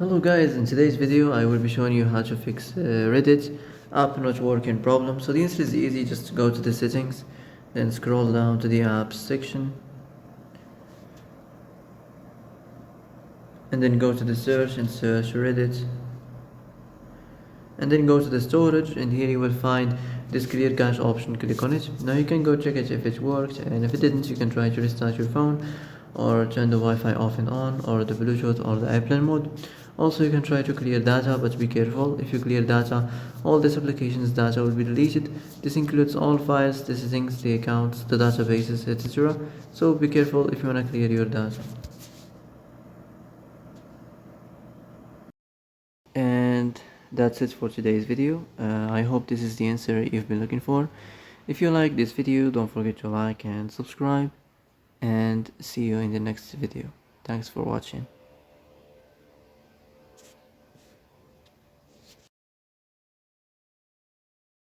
Hello guys, in today's video I will be showing you how to fix Reddit app not working problem. So the answer is easy, just go to the settings, then scroll down to the apps section, and then go to the search and search Reddit, and then go to the storage, and here you will find this clear cache option. Click on it. Now you can go check it if it worked, and if it didn't you can try to restart your phone or turn the Wi-Fi off and on, or the Bluetooth or the airplane mode. Also you can try to clear data, but be careful. If you clear data, all this application's data will be deleted. This includes all files, the settings, the accounts, the databases, etc. So be careful if you want to clear your data. And that's it for today's video. I hope this is the answer you've been looking for. If you like this video, don't forget to like and subscribe, and see you in the next video. Thanks for watching.